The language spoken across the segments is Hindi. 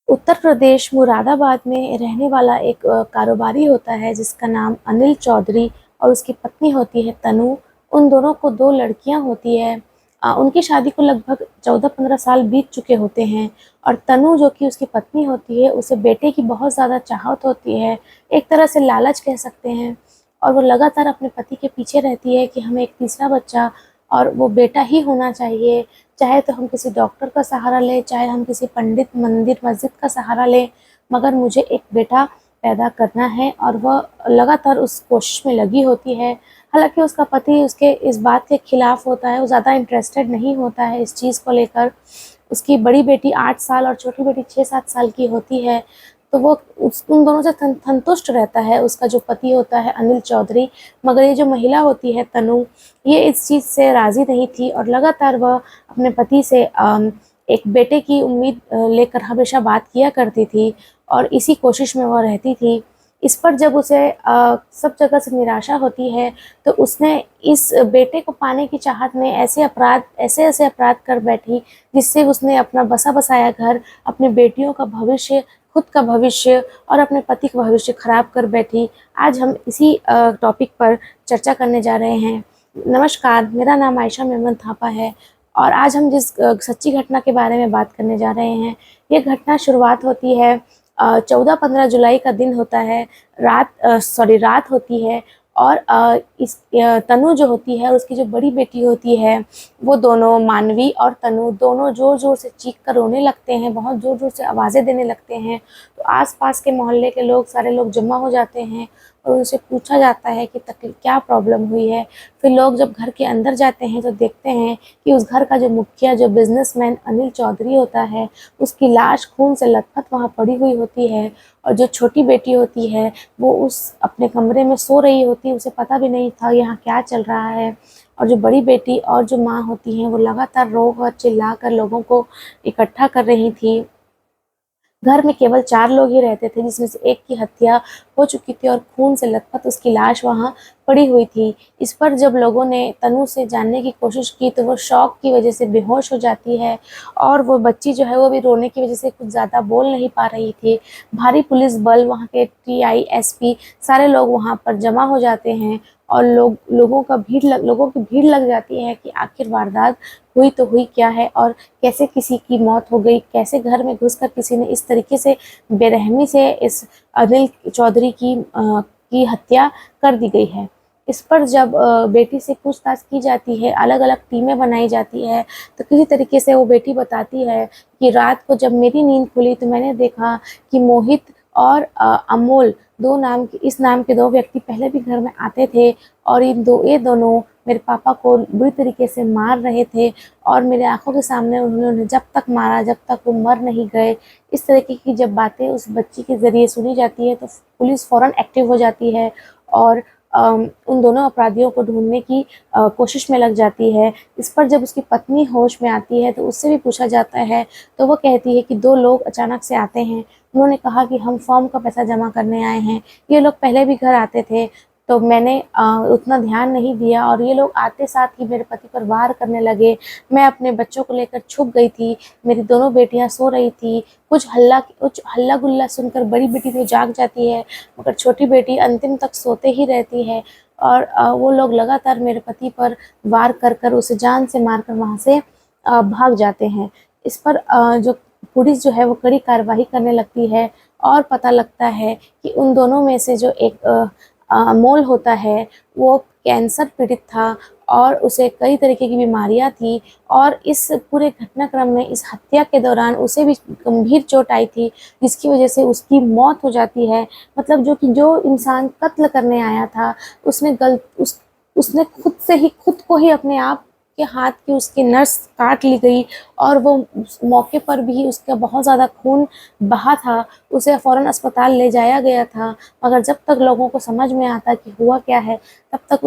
उत्तर प्रदेश मुरादाबाद में रहने वाला एक कारोबारी होता है जिसका नाम अनिल चौधरी और उसकी पत्नी होती है तनु। उन दोनों को 2 लड़कियां होती है। उनकी शादी को लगभग 14-15 साल बीत चुके होते हैं और तनु जो कि उसकी पत्नी होती है उसे बेटे की बहुत ज़्यादा चाहत होती है, एक तरह से लालच कह सकते हैं। और वो लगातार अपने पति के पीछे रहती है कि हमें एक तीसरा बच्चा और वो बेटा ही होना चाहिए। चाहे तो हम किसी डॉक्टर का सहारा लें, चाहे हम किसी पंडित, मंदिर, मस्जिद का सहारा लें, मगर मुझे एक बेटा पैदा करना है और वह लगातार उस कोशिश में लगी होती है। हालाँकि उसका पति उसके इस बात के खिलाफ होता है, वो ज़्यादा इंटरेस्टेड नहीं होता है इस चीज़ को लेकर। उसकी बड़ी बेटी 8 साल और छोटी बेटी 6-7 साल की होती है, तो वो उन दोनों से संतुष्ट रहता है, उसका जो पति होता है अनिल चौधरी। मगर ये जो महिला होती है तनु, ये इस चीज़ से राज़ी नहीं थी और लगातार वह अपने पति से एक बेटे की उम्मीद लेकर हमेशा बात किया करती थी और इसी कोशिश में वह रहती थी। इस पर जब उसे सब जगह से निराशा होती है, तो उसने इस बेटे को पाने की चाहत में ऐसे-ऐसे अपराध कर बैठी, जिससे उसने अपना बसा-बसाया घर, अपनी बेटियों का भविष्य, खुद का भविष्य और अपने पति का भविष्य खराब कर बैठी। आज हम इसी टॉपिक पर चर्चा करने जा रहे हैं। नमस्कार, मेरा नाम आयशा मेमन थापा है और आज हम जिस सच्ची घटना के बारे में बात करने जा रहे हैं, ये घटना शुरुआत होती है 14-15 जुलाई का दिन होता है। रात होती है और तनु जो होती है, उसकी जो बड़ी बेटी होती है, वो दोनों मानवी और तनु दोनों ज़ोर-ज़ोर से चीख कर रोने लगते हैं, बहुत ज़ोर-ज़ोर से आवाज़ें देने लगते हैं। तो आस-पास के मोहल्ले के लोग, सारे लोग जमा हो जाते हैं और उनसे पूछा जाता है कि क्या प्रॉब्लम हुई है। फिर लोग जब घर के अंदर जाते हैं तो देखते हैं कि उस घर का जो मुखिया, जो बिज़नेसमैन अनिल चौधरी होता है, उसकी लाश खून से लथपथ वहाँ पड़ी हुई होती है और जो छोटी बेटी होती है, वो उस अपने कमरे में सो रही होती है, उसे पता भी नहीं था यहाँ क्या चल रहा है। और जो बड़ी बेटी और जो माँ होती हैं, वो लगातार रो कर, चिल्ला कर लोगों को इकट्ठा कर रही थी। घर में केवल 4 लोग ही रहते थे, जिसमें से एक की हत्या हो चुकी थी और खून से लथपथ उसकी लाश वहाँ पड़ी हुई थी। इस पर जब लोगों ने तनु से जानने की कोशिश की, तो वो शॉक की वजह से बेहोश हो जाती है और वो बच्ची जो है, वो भी रोने की वजह से कुछ ज़्यादा बोल नहीं पा रही थी। भारी पुलिस बल, वहाँ के टीआई, एसपी सारे लोग वहाँ पर जमा हो जाते हैं और लोगों की भीड़ लग जाती है कि आखिर वारदात हुई तो हुई क्या है और कैसे किसी की मौत हो गई, कैसे घर में घुसकर किसी ने इस तरीके से बेरहमी से इस अनिल चौधरी की हत्या कर दी गई है। इस पर जब बेटी से पूछताछ की जाती है, अलग-अलग टीमें बनाई जाती है, तो किसी तरीके से वो बेटी बताती है कि रात को जब मेरी नींद खुली तो मैंने देखा कि मोहित और अमोल इस नाम के 2 व्यक्ति पहले भी घर में आते थे और ये दोनों मेरे पापा को बुरी तरीके से मार रहे थे और मेरे आँखों के सामने उन्होंने जब तक मारा जब तक वो मर नहीं गए। इस तरीके की जब बातें उस बच्ची के ज़रिए सुनी जाती है, तो पुलिस फ़ौरन एक्टिव हो जाती है और उन दोनों अपराधियों को ढूँढने की कोशिश में लग जाती है। इस पर जब उसकी पत्नी होश में आती है, तो उससे भी पूछा जाता है, तो वो कहती है कि 2 लोग अचानक से आते हैं। उन्होंने कहा कि हम फॉर्म का पैसा जमा करने आए हैं। ये लोग पहले भी घर आते थे, तो मैंने उतना ध्यान नहीं दिया और ये लोग आते साथ ही मेरे पति पर वार करने लगे। मैं अपने बच्चों को लेकर छुप गई थी, मेरी दोनों बेटियां सो रही थी। कुछ हल्ला-गुल्ला सुनकर बड़ी बेटी तो जाग जाती है, मगर छोटी बेटी अंतिम तक सोते ही रहती है और वो लोग लगातार मेरे पति पर वार कर कर उसे जान से मारकर वहाँ से भाग जाते हैं। इस पर जो पुलिस जो है वो कड़ी कार्रवाई करने लगती है और पता लगता है कि उन दोनों में से जो एक अमोल होता है, वो कैंसर पीड़ित था और उसे कई तरीके की बीमारियाँ थी और इस पूरे घटनाक्रम में, इस हत्या के दौरान उसे भी गंभीर चोट आई थी, जिसकी वजह से उसकी मौत हो जाती है। मतलब जो इंसान कत्ल करने आया था, उसने खुद को ही अपने आप के हाथ की उसकी नस काट ली गई और वो उस मौके पर भी उसका बहुत ज़्यादा खून बहा था। उसे फ़ौरन अस्पताल ले जाया गया था, मगर जब तक लोगों को समझ में आता कि हुआ क्या है, तब तक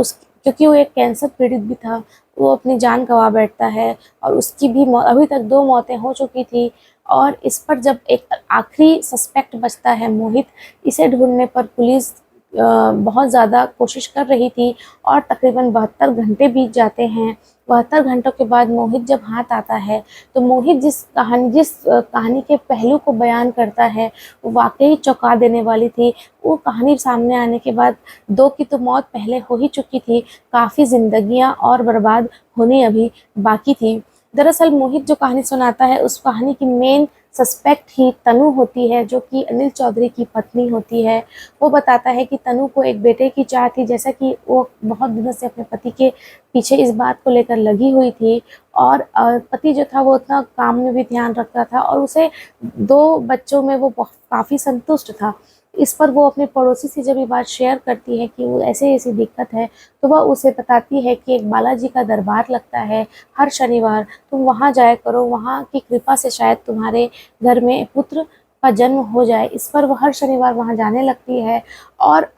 क्योंकि वो एक कैंसर पीड़ित भी था, वो अपनी जान गँवा बैठता है और उसकी भी अभी तक 2 मौतें हो चुकी थी। और इस पर जब एक आखिरी सस्पेक्ट बचता है मोहित, इसे ढूँढने पर पुलिस बहुत ज़्यादा कोशिश कर रही थी और तकरीबन 72 घंटे बीत जाते हैं। 72 घंटों के बाद मोहित जब हाथ आता है, तो मोहित जिस कहानी के पहलू को बयान करता है, वो वाक़ई चौंका देने वाली थी। वो कहानी सामने आने के बाद 2 की तो मौत पहले हो ही चुकी थी, काफ़ी ज़िंदगियाँ और बर्बाद होनी अभी बाकी थी। दरअसल मोहित जो कहानी सुनाता है, उस कहानी की मेन सस्पेक्ट ही तनु होती है, जो कि अनिल चौधरी की पत्नी होती है। वो बताता है कि तनु को एक बेटे की चाह थी, जैसा कि वो बहुत दिनों से अपने पति के पीछे इस बात को लेकर लगी हुई थी, और पति जो था वो उतना काम में भी ध्यान रखता था और उसे 2 बच्चों में वो काफ़ी संतुष्ट था। इस पर वो अपने पड़ोसी से जब ये बात शेयर करती है कि वो ऐसे-ऐसी दिक्कत है, तो वह उसे बताती है कि एक बालाजी का दरबार लगता है हर शनिवार, तुम वहाँ जाया करो, वहाँ की कृपा से शायद तुम्हारे घर में पुत्र का जन्म हो जाए। इस पर वो हर शनिवार वहाँ जाने लगती है, और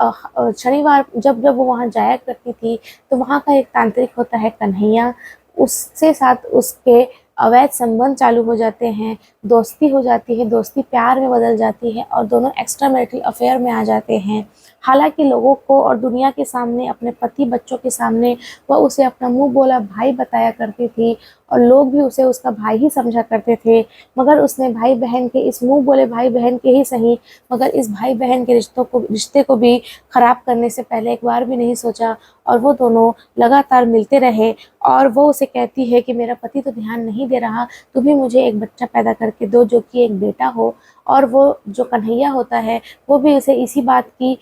शनिवार जब वो वहाँ जाया करती थी, तो वहाँ का एक तांत्रिक होता है कन्हैया, उससे साथ उसके अवैध संबंध चालू हो जाते हैं, दोस्ती हो जाती है, दोस्ती प्यार में बदल जाती है और दोनों एक्स्ट्रा मैरिटल अफेयर में आ जाते हैं। हालाँकि लोगों को और दुनिया के सामने, अपने पति बच्चों के सामने वह उसे अपना मुँह बोला भाई बताया करती थी, और लोग भी उसे उसका भाई ही समझा करते थे। मगर उसने भाई-बहन के, इस मुँह बोले भाई-बहन के ही सही, मगर इस भाई-बहन के रिश्ते को भी ख़राब करने से पहले एक बार भी नहीं सोचा, और वो दोनों लगातार मिलते रहे। और वो उसे कहती है कि मेरा पति तो ध्यान नहीं दे रहा, तुम ही मुझे एक बच्चा पैदा करके दो जो कि एक बेटा हो। और वो जो कन्हैया होता है, वो भी उसे इसी बात की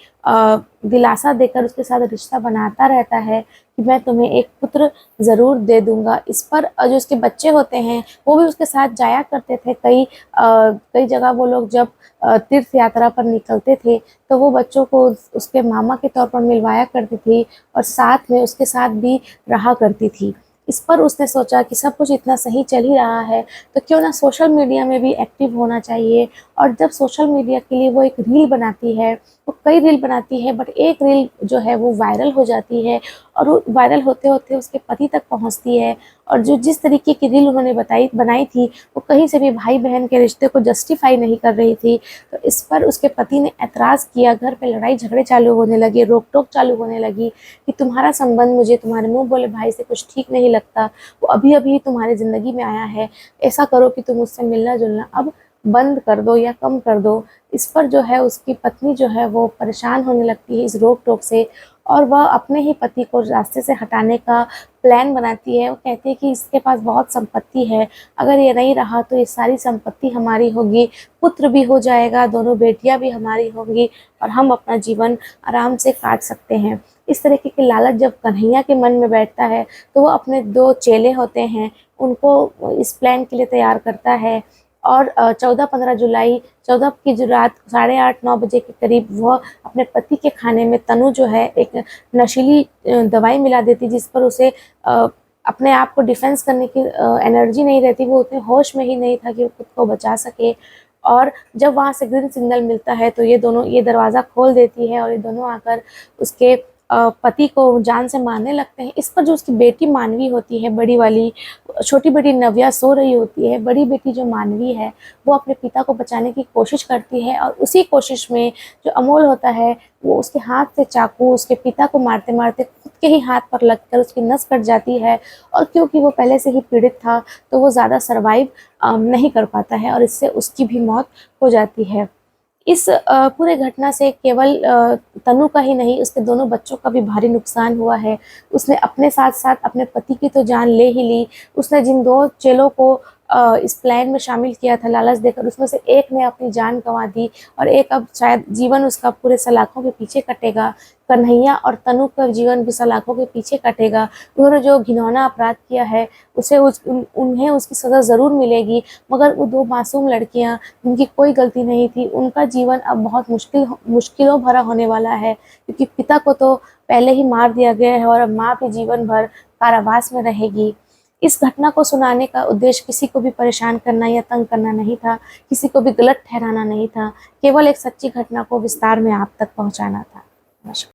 दिलासा देकर उसके साथ रिश्ता बनाता रहता है कि मैं तुम्हें एक पुत्र ज़रूर दे दूँगा। इस पर जो उसके बच्चे होते हैं, वो भी उसके साथ जाया करते थे। कई जगह वो लोग जब तीर्थ यात्रा पर निकलते थे, तो वो बच्चों को उसके मामा के तौर पर मिलवाया करती थी और साथ में उसके साथ भी रहा करती थी। इस पर उसने सोचा कि सब कुछ इतना सही चल ही रहा है, तो क्यों ना सोशल मीडिया में भी एक्टिव होना चाहिए। और जब सोशल मीडिया के लिए वो एक रील बनाती है, वो कई रील बनाती है, बट एक रील जो है वो वायरल हो जाती है, और वो वायरल होते-होते उसके पति तक पहुँचती है। और जो जिस तरीके की रील उन्होंने बनाई थी, वो कहीं से भी भाई-बहन के रिश्ते को जस्टिफ़ाई नहीं कर रही थी। तो इस पर उसके पति ने ऐतराज़ किया, घर पे लड़ाई-झगड़े चालू होने लगे, रोक-टोक चालू होने लगी कि तुम्हारा संबंध मुझे तुम्हारे मुँह बोले भाई से कुछ ठीक नहीं लगता, वो अभी-अभी तुम्हारी ज़िंदगी में आया है, ऐसा करो कि तुम उससे मिलना-जुलना अब बंद कर दो या कम कर दो। इस पर जो है उसकी पत्नी जो है वो परेशान होने लगती है इस रोक-टोक से, और वह अपने ही पति को रास्ते से हटाने का प्लान बनाती है। वो कहती है कि इसके पास बहुत संपत्ति है, अगर ये नहीं रहा तो ये सारी संपत्ति हमारी होगी, पुत्र भी हो जाएगा, दोनों बेटियाँ भी हमारी होंगी और हम अपना जीवन आराम से काट सकते हैं। इस तरीके के लालच जब कन्हैया के मन में बैठता है, तो वो अपने 2 चेले होते हैं, उनको इस प्लान के लिए तैयार करता है। और 14-15 जुलाई 14 की जो रात 8:30-9 बजे के करीब वह अपने पति के खाने में तनु जो है एक नशीली दवाई मिला देती, जिस पर उसे अपने आप को डिफेंस करने की एनर्जी नहीं रहती, वो उतने होश में ही नहीं था कि वो खुद को बचा सके। और जब वहाँ से ग्रीन सिग्नल मिलता है, तो ये दोनों ये दरवाज़ा खोल देती है और ये दोनों आकर उसके पति को जान से मारने लगते हैं। इस पर जो उसकी बेटी मानवी होती है, बड़ी वाली, छोटी बेटी नव्या सो रही होती है, बड़ी बेटी जो मानवी है, वो अपने पिता को बचाने की कोशिश करती है, और उसी कोशिश में जो अमोल होता है, वो उसके हाथ से चाकू उसके पिता को मारते-मारते खुद के ही हाथ पर लगकर उसकी नस कट जाती है। और क्योंकि वो पहले से ही पीड़ित था, तो वो ज़्यादा सर्वाइव नहीं कर पाता है और इससे उसकी भी मौत हो जाती है। इस पूरे घटना से केवल तनु का ही नहीं, उसके दोनों बच्चों का भी भारी नुकसान हुआ है। उसने अपने साथ-साथ अपने पति की तो जान ले ही ली, उसने जिन 2 चेलों को इस प्लान में शामिल किया था लालच देकर, उसमें से एक ने अपनी जान गँवा दी और एक अब शायद जीवन उसका पूरे सलाखों के पीछे कटेगा। कन्हैया और तनु का जीवन भी सलाखों के पीछे कटेगा। उन्होंने जो घिनौना अपराध किया है, उसे उन्हें उसकी सज़ा ज़रूर मिलेगी, मगर वो 2 मासूम लड़कियाँ, जिनकी कोई गलती नहीं थी, उनका जीवन अब बहुत मुश्किलों भरा होने वाला है, क्योंकि पिता को तो पहले ही मार दिया गया है और अब माँ भी जीवन भर कारावास में रहेगी। इस घटना को सुनाने का उद्देश्य किसी को भी परेशान करना या तंग करना नहीं था, किसी को भी गलत ठहराना नहीं था, केवल एक सच्ची घटना को विस्तार में आप तक पहुँचाना था। नमस्कार।